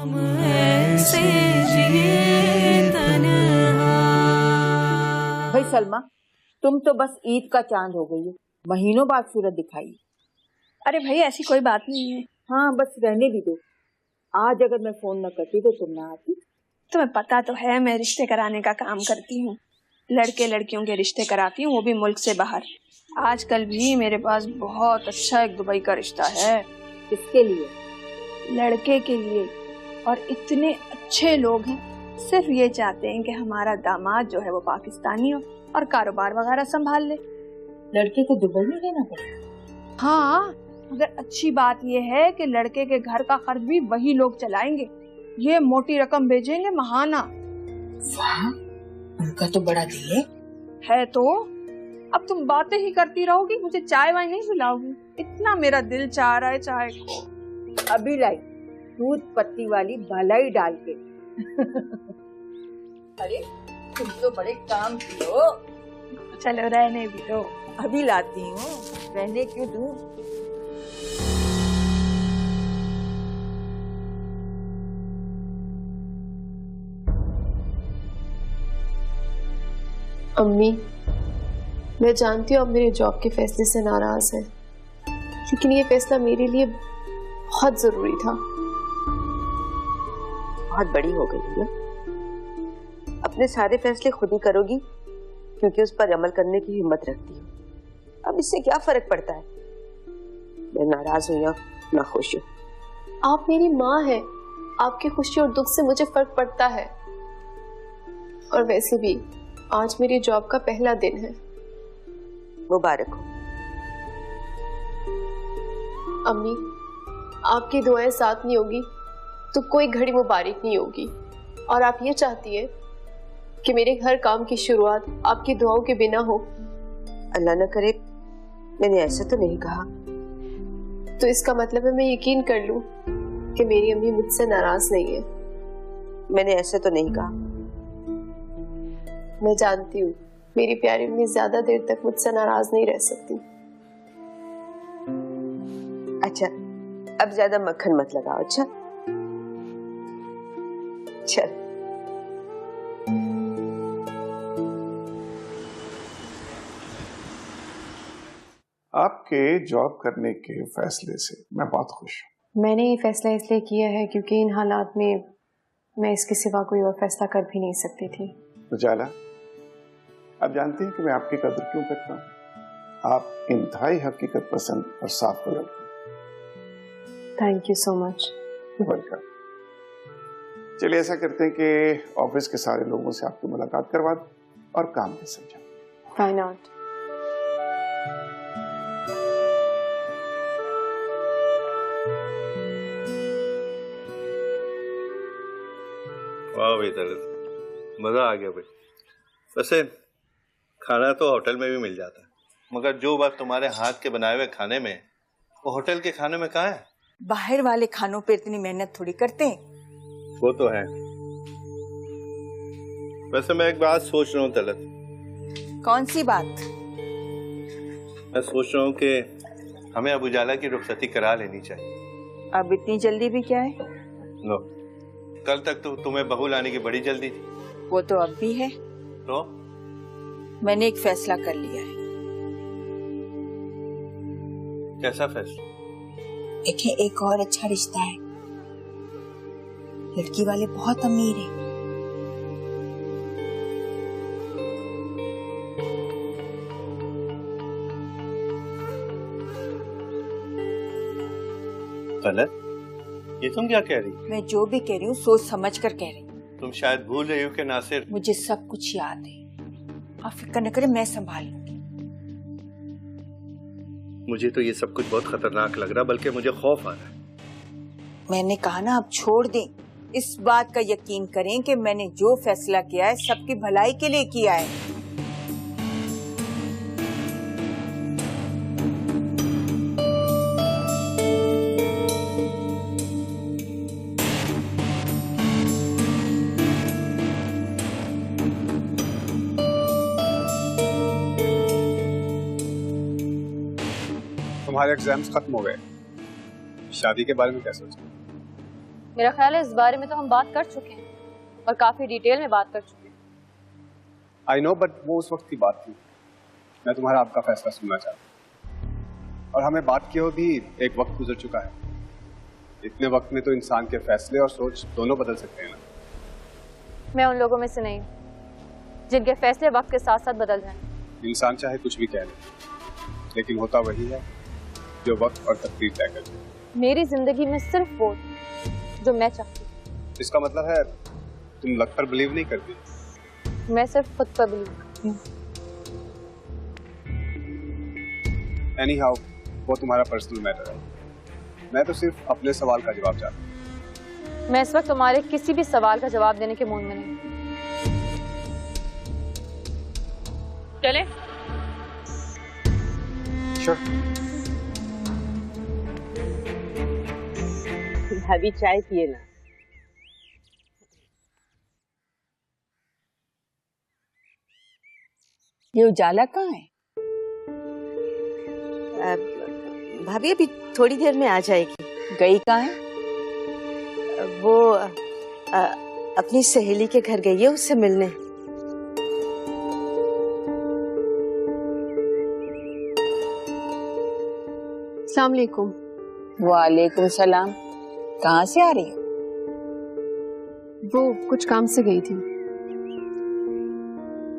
ऐसे जिए तन्हा। भाई सलमा, तुम तो बस ईद का चांद हो गई हो, महीनों बाद सूरत दिखाई। अरे भाई ऐसी कोई बात नहीं है। हाँ बस रहने भी दो। आज अगर मैं फोन न करती तो तुम ना आती। तुम्हें पता तो है मैं रिश्ते कराने का काम करती हूँ, लड़के लड़कियों के रिश्ते कराती हूँ, वो भी मुल्क से बाहर। आजकल भी मेरे पास बहुत अच्छा एक दुबई का रिश्ता है। किसके लिए? लड़के के लिए। और इतने अच्छे लोग हैं, सिर्फ ये चाहते हैं कि हमारा दामाद जो है वो पाकिस्तानी हो और कारोबार वगैरह संभाल ले। लड़के को दुबई में रहना पड़ेगा? हाँ, मगर अच्छी बात यह है कि लड़के के घर का खर्च भी वही लोग चलाएंगे। ये मोटी रकम भेजेंगे महाना। वाह, उनका तो बड़ा दिल है तो अब तुम बातें ही करती रहोगी, मुझे चाय वाय नहीं पिलाओगी? इतना मेरा दिल चाह रहा है चाय को। अभी लाई दूध पत्ती वाली भलाई डाल के। अरे तुम तो बड़े काम की हो। चलो रहने भी दो। अभी लाती हूँ, रहने क्यों दूँ? अम्मी, मैं जानती हूँ आप मेरे जॉब के फैसले से नाराज हैं, लेकिन ये फैसला मेरे लिए बहुत जरूरी था। बहुत बड़ी हो गई है ना, अपने सारे फैसले खुद ही करोगी क्योंकि उस पर अमल करने की हिम्मत रखती हो। अब इससे क्या फर्क पड़ता है, मैं नाराज हूं या ना खुश हूं? आप मेरी माँ हैं, आपकी खुशी और दुख से मुझे फर्क पड़ता है। और वैसे भी आज मेरी जॉब का पहला दिन है। मुबारक हो। अम्मी, आपकी दुआएं साथ नहीं होगी तो कोई घड़ी मुबारक नहीं होगी। और आप ये चाहती हैं कि मेरे हर काम की शुरुआत आपकी दुआओं के बिना हो। अल्लाह न करे, मैंने ऐसा तो नहीं कहा। तो इसका मतलब है मैं यकीन कर लूं कि मेरी अम्मी मुझसे नाराज नहीं है। मैंने ऐसा तो नहीं कहा। मैं जानती हूँ मेरी प्यारी अम्मी ज्यादा देर तक मुझसे नाराज नहीं रह सकती। अच्छा, अब ज्यादा मक्खन मत लगाओ। अच्छा चल। आपके जॉब करने के फैसले से मैं बहुत खुश हूँ। मैंने ये फैसला इसलिए किया है क्योंकि इन हालात में मैं इसके सिवा कोई और फैसला कर भी नहीं सकती थी। उजाला, आप जानते हैं कि मैं आपकी कदर क्यों करता हूँ। आप इंतहाई हकीकत पसंद और साफ दिल। Thank you so much. Welcome. चलिए ऐसा करते हैं कि ऑफिस के सारे लोगों से आपकी मुलाकात करवा दूं और काम भी समझा। Why not. वाह भाई तरह मजा आ गया भाई। वैसे खाना तो होटल में भी मिल जाता है, मगर जो बात तुम्हारे हाथ के बनाए हुए खाने में वो होटल के खाने में कहाँ है? बाहर वाले खानों पे इतनी मेहनत थोड़ी करते हैं। वो तो है। वैसे मैं एक बात सोच रहा हूँ तलत। कौन सी बात? मैं सोच रहा हूँ कि हमें अब उजाला की रुखसती करा लेनी चाहिए। अब इतनी जल्दी भी क्या है? नो, कल तक तो तुम्हें बहू लाने की बड़ी जल्दी थी। वो तो अब भी है। तो मैंने एक फैसला कर लिया है। कैसा फैसला? देखें, एक और अच्छा रिश्ता है। लड़की वाले बहुत अमीर हैं। गलत? ये तुम क्या कह रही? मैं जो भी कह रही हूँ सोच समझ कर कह रही हूँ। तुम शायद भूल रही हो कि नासिर। मुझे सब कुछ याद है, आप फिक्र न करें, मैं संभाल लूंगी। मुझे तो ये सब कुछ बहुत खतरनाक लग रहा, बल्कि मुझे खौफ आ रहा है। मैंने कहा ना, अब छोड़ दें। इस बात का यकीन करें कि मैंने जो फैसला किया है सबकी भलाई के लिए किया है। तुम्हारे एग्जाम्स खत्म हो गए, शादी के बारे में क्या सोचा? मेरा ख्याल है इस बारे में तो हम बात कर चुके हैं और काफी डिटेल में बात कर चुके हैं। आई नो, बट वो उस वक्त की बात थी। मैं तुम्हारा आपका फैसला सुनना चाहता हूँ, और हमें बात किए हुए भी एक वक्त गुजर चुका है। इतने वक्त में तो इंसान के फैसले और सोच दोनों बदल सकते हैं ना। मैं उन लोगों में से नहीं जिनके फैसले वक्त के साथ साथ बदल जाएं। इंसान चाहे कुछ भी कह ले, लेकिन होता वही है जो वक्त और तकदीर तय करते हैं। मेरी जिंदगी में सिर्फ वो जो मैं चाहती हूँ। इसका मतलब है तुम लक पर बिलीव नहीं करती? मैं सिर्फ खुद पर बिलीव करती हूँ। एनीहाउ, वो तुम्हारा पर्सनल मैटर है। मैं तो सिर्फ अपने सवाल का जवाब चाहता हूँ। मैं इस वक्त तुम्हारे किसी भी सवाल का जवाब देने के मूड में नहीं। चले? Sure. भाभी चाय पिए ना। ये उजाला कहाँ है? भाभी अभी थोड़ी देर में आ जाएगी। गई कहाँ है? वो अपनी सहेली के घर गई है उससे मिलने। अस्सलाम वालेकुम। वालेकुम सलाम। कहाँ से आ रही हो? वो कुछ काम से गई थी।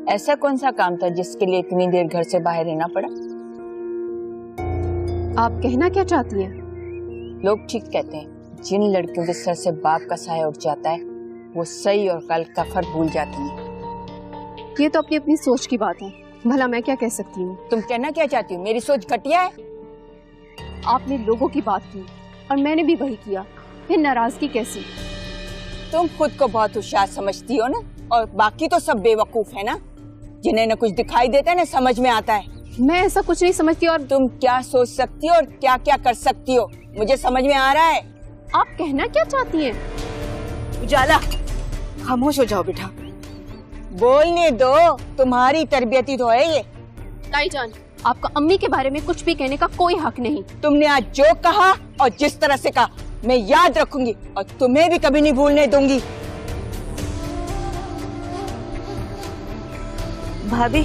ऐसा कौन सा काम था जिसके लिए इतनी देर घर से बाहर रहना पड़ा? आप कहना क्या चाहती हैं? लोग ठीक कहते हैं, जिन लड़कियों के सर से बाप का साया उठ जाता है वो सही और कल का फर्क भूल जाती हैं। ये तो अपनी अपनी सोच की बात है, भला मैं क्या कह सकती हूँ? तुम कहना क्या चाहती हो? मेरी सोच घटिया है? आपने लोगों की बात की और मैंने भी वही किया, फिर नाराजगी कैसी? तुम खुद को बहुत होशियार समझती हो ना, और बाकी तो सब बेवकूफ है ना, जिन्हें न कुछ दिखाई देता है न समझ में आता है। मैं ऐसा कुछ नहीं समझती। और तुम क्या सोच सकती हो और क्या क्या कर सकती हो मुझे समझ में आ रहा है। आप कहना क्या चाहती हैं? उजाला, खामोश हो जाओ बेटा। बोलने दो, तुम्हारी तरबियत ही तो है ये। ताई जान, आपका अम्मी के बारे में कुछ भी कहने का कोई हक नहीं। तुमने आज जो कहा और जिस तरह से कहा मैं याद रखूंगी और तुम्हें भी कभी नहीं भूलने दूंगी। भाभी,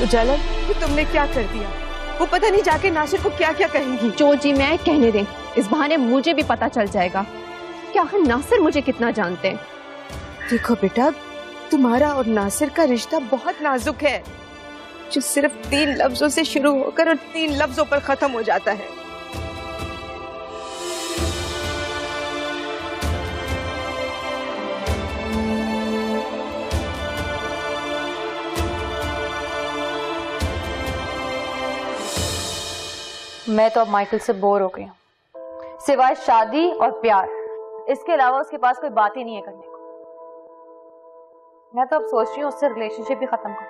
उजाला तुमने क्या कर दिया? वो पता नहीं जाके नासिर को क्या क्या कहेंगी। जो जी मैं कहने दें, इस बहाने मुझे भी पता चल जाएगा क्या है नासिर मुझे कितना जानते हैं। देखो बेटा, तुम्हारा और नासिर का रिश्ता बहुत नाजुक है, जो सिर्फ 3 लफ्जों से शुरू होकर और 3 लफ्जों पर खत्म हो जाता है। मैं तो अब माइकल से बोर हो गई हूँ। सिवाय शादी और प्यार, इसके अलावा उसके पास कोई बात ही नहीं है करने को। मैं तो अब सोच रही हूँ उससे रिलेशनशिप भी खत्म कर।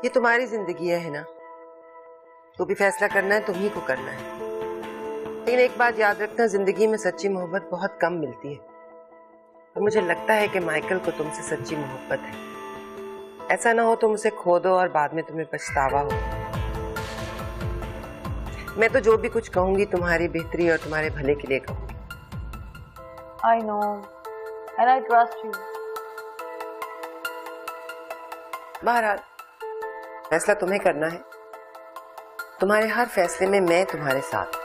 ये तुम्हारी जिंदगी है ना, तो भी फैसला करना है तुम ही को करना है। लेकिन एक बात याद रखना, जिंदगी में सच्ची मोहब्बत बहुत कम मिलती है, और मुझे लगता है कि माइकल को तुमसे सच्ची मोहब्बत है। ऐसा ना हो तुम उसे खो दो और बाद में तुम्हें पछतावा हो। मैं तो जो भी कुछ कहूंगी तुम्हारी बेहतरी और तुम्हारे भले के लिए कहूंगी। I know, and I trust you. बहरहाल फैसला तुम्हें करना है। तुम्हारे हर फैसले में मैं तुम्हारे साथ।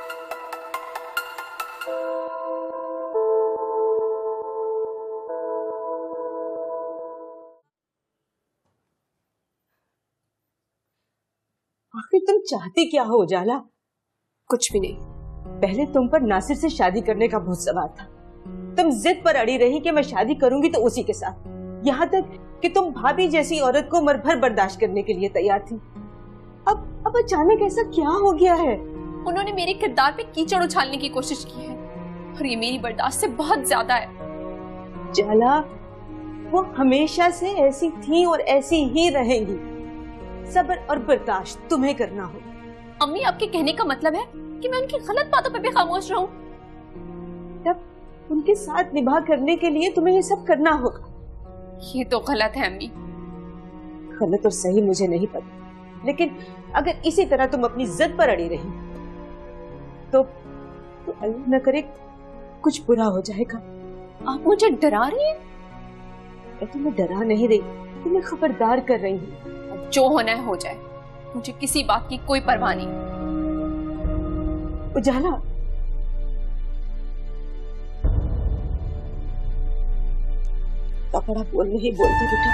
आखिर तुम चाहती क्या हो उजाला? कुछ भी नहीं। पहले तुम पर नासिर से शादी करने का भूत सवार था। तुम जिद पर अड़ी रही कि मैं शादी करूंगी तो उसी के साथ, यहाँ तक कि तुम भाभी जैसी औरत को उम्र भर बर्दाश्त करने के लिए तैयार थी। अब अचानक ऐसा क्या हो गया है? उन्होंने मेरे किरदार पे कीचड़ उछालने की कोशिश की है और ये मेरी बर्दाश्त से बहुत ज्यादा है। जाला, वो हमेशा से ऐसी थी और ऐसी ही रहेंगी। सब्र और बर्दाश्त तुम्हें करना होगा। अम्मी, आपके कहने का मतलब है कि मैं उनकी गलत बातों पे भी खामोश रहूं? तब उनके साथ निभा करने के लिए तुम्हें ये सब करना होगा। ये तो गलत है अम्मी। गलत और सही मुझे नहीं पता, लेकिन अगर इसी तरह तुम अपनी जिद पर अड़ी रही तो अल्लाह न करे कुछ बुरा हो जाएगा। आप मुझे डरा रही हैं? मैं तुम्हें डरा नहीं रही, तुम्हें खबरदार कर रही हूँ। अब जो होना है हो जाए, मुझे किसी बात की कोई परवाह नहीं। उजाला, पकड़ा बोल नहीं बोलती बेटा।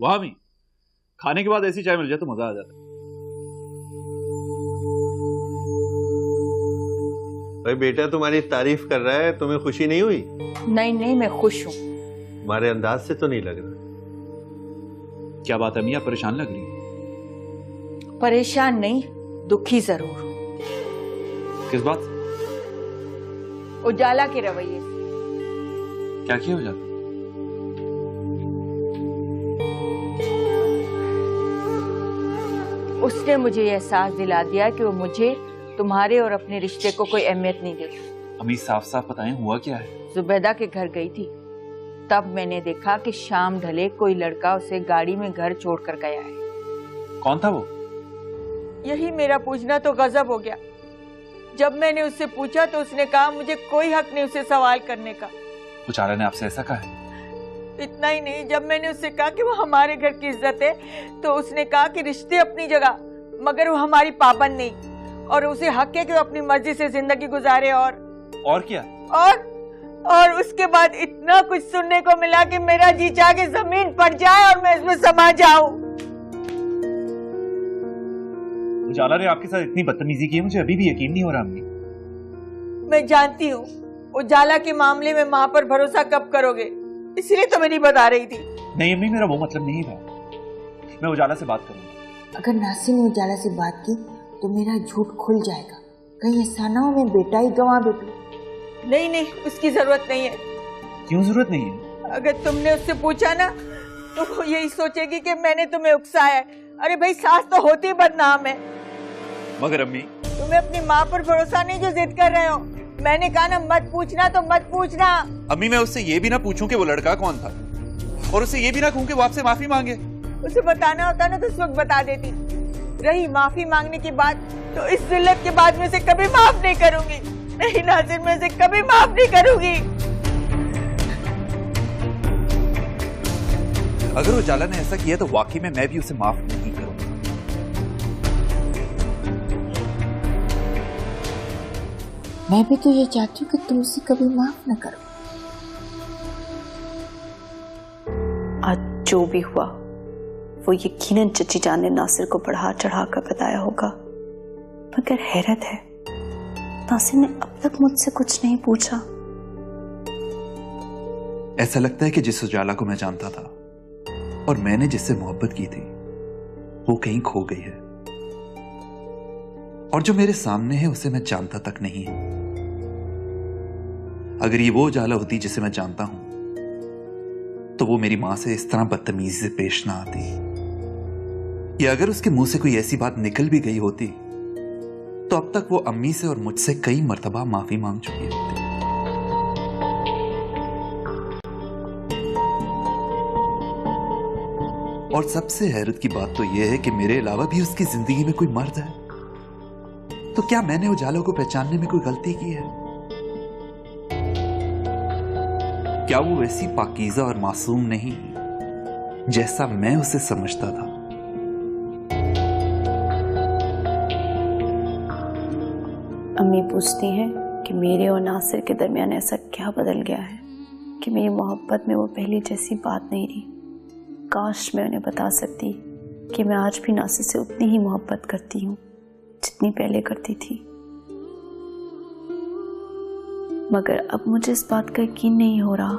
वाह भी, खाने के बाद ऐसी चाय मिल जाए तो मजा आ जाता है। भाई बेटा तुम्हारी तारीफ कर रहा है, तुम्हें खुशी नहीं हुई? नहीं नहीं, मैं खुश हूँ। तुम्हारे अंदाज से तो नहीं लग रहा। क्या बात है मियां, परेशान लग रही है? परेशान नहीं, दुखी जरूर। किस बात से? उजाला के रवैये से। क्या किया उजाला? उसने मुझे यह एहसास दिला दिया कि वो मुझे, तुम्हारे और अपने रिश्ते को कोई अहमियत नहीं देती। अम्मी साफ साफ बताएं, हुआ क्या है? जुबैदा के घर गई थी, तब मैंने देखा कि शाम ढले कोई लड़का उसे गाड़ी में घर छोड़कर गया है। कौन था वो? यही मेरा पूछना तो गजब हो गया। जब मैंने उससे पूछा तो उसने कहा मुझे कोई हक नहीं उसे सवाल करने का। उजाला ने आपसे ऐसा कहा है? इतना ही नहीं, जब मैंने उससे कहा कि वो हमारे घर की इज्जत है तो उसने कहा कि रिश्ते अपनी जगह मगर वो हमारी पाबंद नहीं, और उसे हक है कि वो अपनी मर्जी से जिंदगी गुजारे। और क्या? और उसके बाद इतना कुछ सुनने को मिला कि मेरा जी चाह के जमीन पड़ जाए और मैं इसमें समा जाऊं। उजाला ने आपके साथ इतनी बदतमीजी की है, मुझे अभी भी यकीन नहीं हो रहा अम्मी। मैं जानती हूँ उजाला के मामले में माँ पर भरोसा कब करोगे, इसलिए तो मैं नहीं बता रही थी। नहीं अम्मी, मेरा वो मतलब नहीं था। मैं उजाला से बात करूंगा। अगर नासिर ने उजाला से बात की तो मेरा झूठ खुल जाएगा, कहीं ऐसा ना हो मैं बेटा ही गंवा बैठूं। नहीं नहीं, उसकी जरूरत नहीं है। क्यों जरूरत नहीं है? अगर तुमने उससे पूछा ना तो वो यही सोचेगी कि मैंने तुम्हें उकसाया है। अरे भाई, सास तो होती बदनाम है। मगर अम्मी, तुम्हें अपनी माँ पर भरोसा नहीं जो जिद कर रहे हो। मैंने कहा ना मत पूछना तो मत पूछना। अम्मी मैं उससे ये भी ना पूछूं कि वो लड़का कौन था, और उससे ये भी ना कहूं कि वो आपसे माफी मांगे। उसे बताना होता ना तो उस वक्त बता देती। रही माफी मांगने की बात, तो इस जिल्लत के बाद में से कभी माफ नहीं करूंगी। नहीं नाज़िर, मैं इसे कभी माफ नहीं करूंगी। अगर उजाला ने ऐसा किया तो वाकई में मैं भी उसे माफ नहीं करूंगा। मैं भी तो ये चाहती हूँ कि तुम उसे कभी माफ न करो। आज जो भी हुआ वो यकीनन चची जान ने नासिर को बढ़ा चढ़ा कर बताया होगा, मगर हैरत है नासिर ने अब तक मुझसे कुछ नहीं पूछा। ऐसा लगता है कि जिस उजाला को मैं जानता था और मैंने जिससे मोहब्बत की थी वो कहीं खो गई है, और जो मेरे सामने है उसे मैं जानता तक नहीं। अगर ये वो उजाला होती जिसे मैं जानता हूं तो वो मेरी मां से इस तरह बदतमीजी से पेश ना आती, या अगर उसके मुंह से कोई ऐसी बात निकल भी गई होती तो अब तक वो अम्मी से और मुझसे कई मर्तबा माफी मांग चुकी होती। और सबसे हैरत की बात तो यह है कि मेरे अलावा भी उसकी जिंदगी में कोई मर्द है, तो क्या मैंने उजालों को पहचानने में कोई गलती की है? क्या वो वैसी पाकीज़ा और मासूम नहीं जैसा मैं उसे समझता था? अम्मी पूछती हैं कि मेरे और नासिर के दरमियान ऐसा क्या बदल गया है कि मेरी मोहब्बत में वो पहली जैसी बात नहीं रही। काश मैं उन्हें बता सकती कि मैं आज भी नासिर से उतनी ही मोहब्बत करती हूँ जितनी पहले करती थी, मगर अब मुझे इस बात का यकीन नहीं हो रहा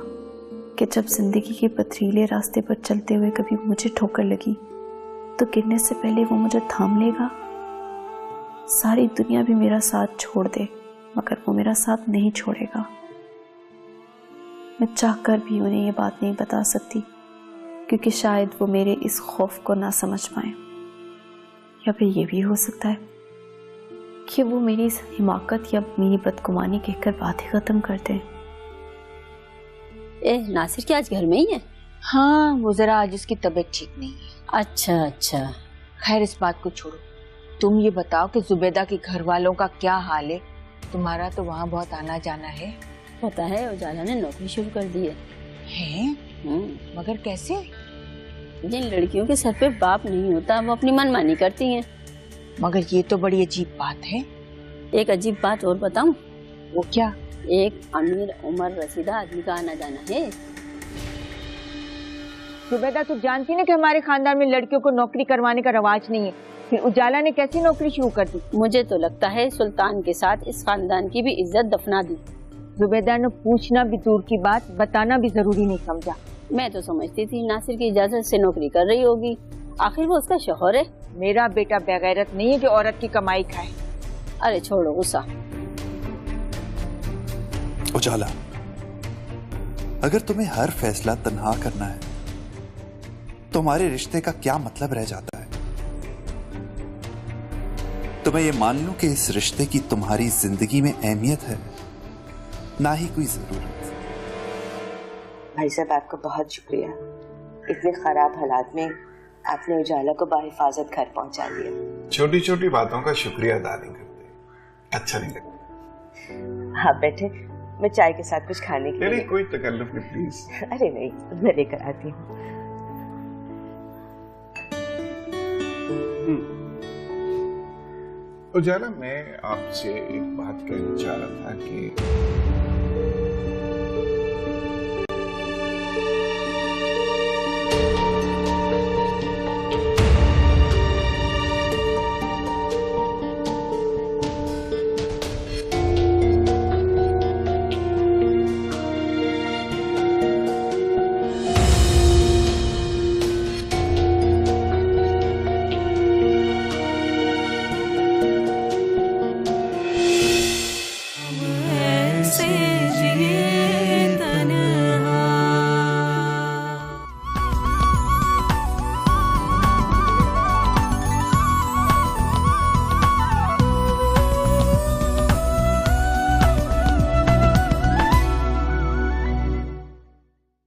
कि जब जिंदगी के पथरीले रास्ते पर चलते हुए कभी मुझे ठोकर लगी तो गिरने से पहले वो मुझे थाम लेगा। सारी दुनिया भी मेरा साथ छोड़ दे मगर वो मेरा साथ नहीं छोड़ेगा। मैं चाहकर भी उन्हें ये बात नहीं बता सकती क्योंकि शायद वो मेरे इस खौफ को ना समझ पाए, या फिर ये भी हो सकता है कि वो मेरी इस हिमाकत या मेरी बदगुमानी कहकर बातें खत्म कर दें। नासिर क्या आज घर में ही है? हाँ, वो जरा आज उसकी तबीयत ठीक नहीं है। अच्छा अच्छा। खैर इस बात को छोड़ो, तुम ये बताओ कि जुबैदा के घर वालों का क्या हाल है? तुम्हारा तो वहाँ बहुत आना जाना है। पता है उजाला ने नौकरी शुरू कर दी है। मगर कैसे? जिन लड़कियों के सर पे बाप नहीं होता वो अपनी मनमानी करती हैं। मगर ये तो बड़ी अजीब बात है। एक अजीब बात और बताऊं? वो क्या? एक अमीर उमर रसीदा आदमी का आना जाना है। जुबैदा तू जानती ना कि हमारे खानदान में लड़कियों को नौकरी करवाने का रवाज नहीं है, फिर उजाला ने कैसी नौकरी शुरू कर दी? मुझे तो लगता है सुल्तान के साथ इस खानदान की भी इज्जत दफना दी। जुबैदा ने पूछना भी दूर की बात, बताना भी जरूरी नहीं समझा। मैं तो समझती थी नासिर की इजाजत से नौकरी कर रही होगी, आखिर वो उसका शौहर है। मेरा बेटा बेगैरत नहीं है जो औरत की कमाई खाए। अरे छोड़ो गुस्सा। उजाला, अगर तुम्हें हर फैसला तन्हा करना है तो हमारे रिश्ते का क्या मतलब रह जाता है? तो मैं ये मान लूं कि इस रिश्ते की तुम्हारी जिंदगी में अहमियत है, ना ही कोई जरूरत। भाई साहब आपका बहुत शुक्रिया, इतने खराब हालात में आपने उजाला को बाहिफाजत घर पहुंचा दिया। छोटी छोटी बातों का शुक्रिया अदा नहीं करते, अच्छा नहीं लगता। हाँ बैठे, मैं चाय के साथ कुछ खाने के लिए। कोई तकल्लुफ नहीं प्लीज। अरे नहीं, मैं लेकर आती हूँ। उजाला, मैं आपसे एक बात कहना चाह रहा था कि